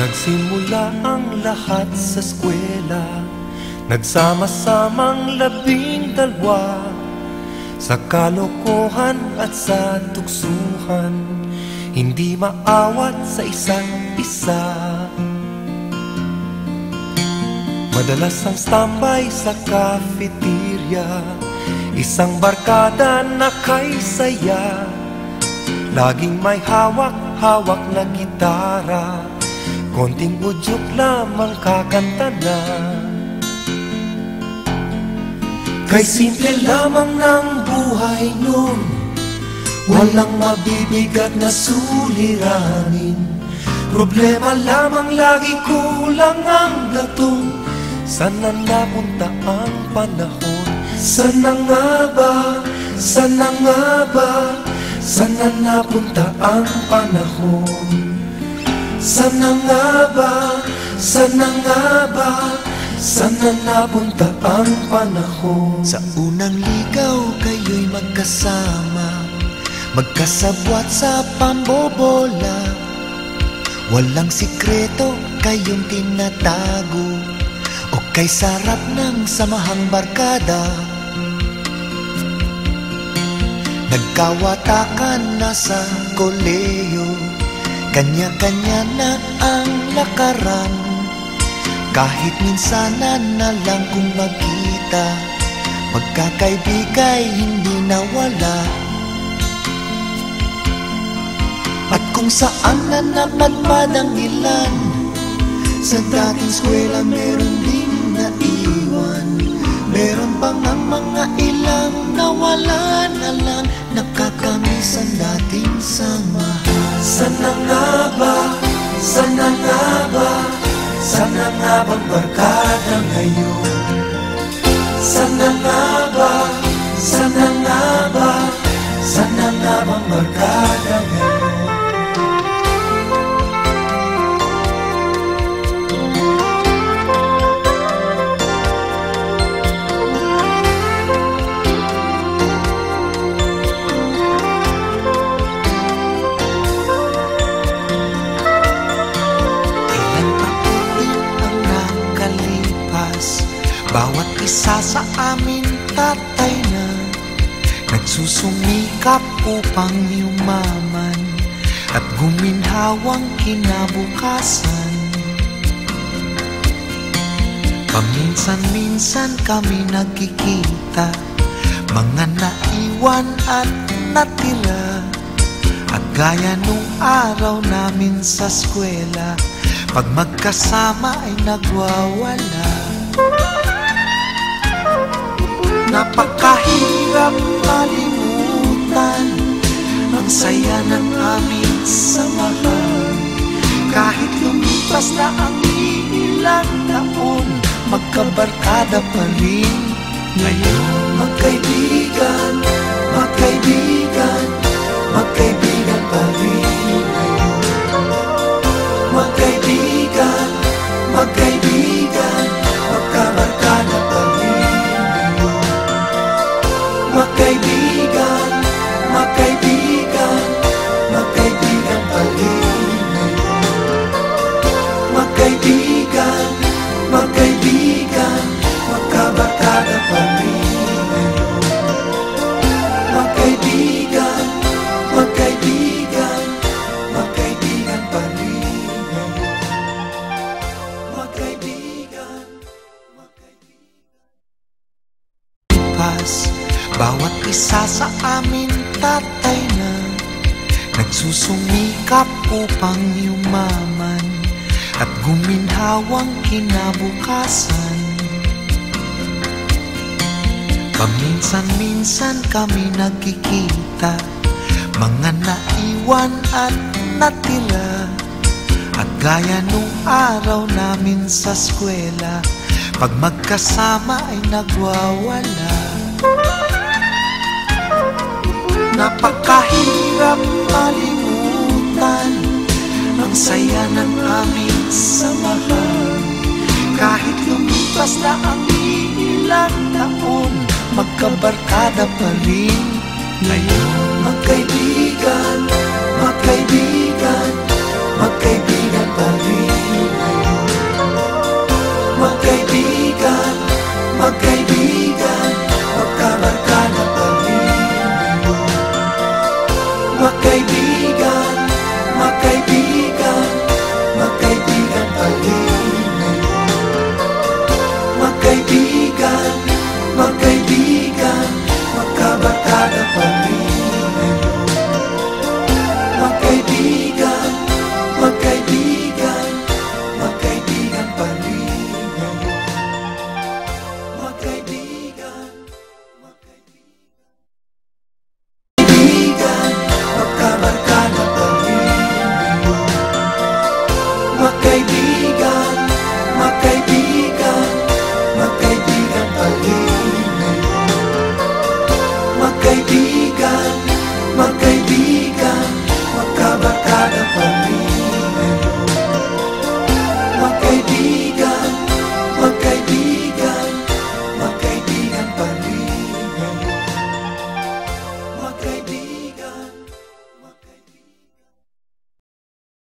Nagsimula ang lahat sa eskwela, nagsama-samang 12 sa kalokohan at sa tuksuhan, hindi maawat sa isa't isa. Madalas ang standby sa cafeteria, isang barkada na kay saya, laging may hawak-hawak na gitara, konting udyok lamang kakanta na. Kay simple lamang ng buhay nun, walang mabibigat na suliranin. Problema lamang lagi, kulang ang gatong. Sana napunta ang panahon? Sana nga ba? Sana nga ba? Sana napunta ang panahon? Sana nga ba? Sana nga ba? Sana napunta ang panahon? Sa unang ligaw kayo'y magkasama, magkasabwat sa pambobola. Walang sikreto kayong tinatago, o kay sarap ng samahang barkada. Nagkawatakan na sa kolehiyo, kanya-kanya na ang lakaran. Kahit minsanan na lang kung magkita, magkakaibigay hindi nawala. At kung saan na napadpad ang ilan, sa dating eskwela meron din naiwan. Meron pang ang mga ilang nawala na lang, nakakamiss ang dating samahan. Sana nga ba? Sana nga ba? Sana nga bang barkada ngayon? Sana nga ba? Sana nga ba? Sana nga bang barkada ngayon? Bawat isa sa amin tatay na nagsusumikap upang yumaman at guminhawang kinabukasan. Paminsan-minsan kami nagkikita, mga naiwan at natira. At gaya nung araw namin sa eskwela, pag magkasama ay nagwawala. Napakahirap malimutan ang saya ng aming samahan. Kahit lumipas na ang ilang taon, magkabarkada pa rin ngayon. Magkaibigan, magkaibigan, magkaibigan pa rin ngayon. Magkaibigan, magkaibigan, magkabarkada pa rin. Magkaibigan, magkaibigan, magkaibigan pa rin ngayon. Magkaibigan, magkaibigan, magkabarkada pa rin ngayon. Magkaibigan, magkaibigan, magkaibigan pa rin ngayon. Magkaibigan, magkaibigan. Bawat isa sa amin tatay na nagsusumikap upang yumaman at guminhawang kinabukasan. Paminsan-minsan kami nagkikita, mga naiwan at natira. At gaya nung araw namin sa eskwela, pag magkasama ay nagwawala. Napakahirap malimutan ang saya ng aming samahan. Kahit lumipas na ang ilang taon, magkabarkada pa rin ngayon. Magkaibigan,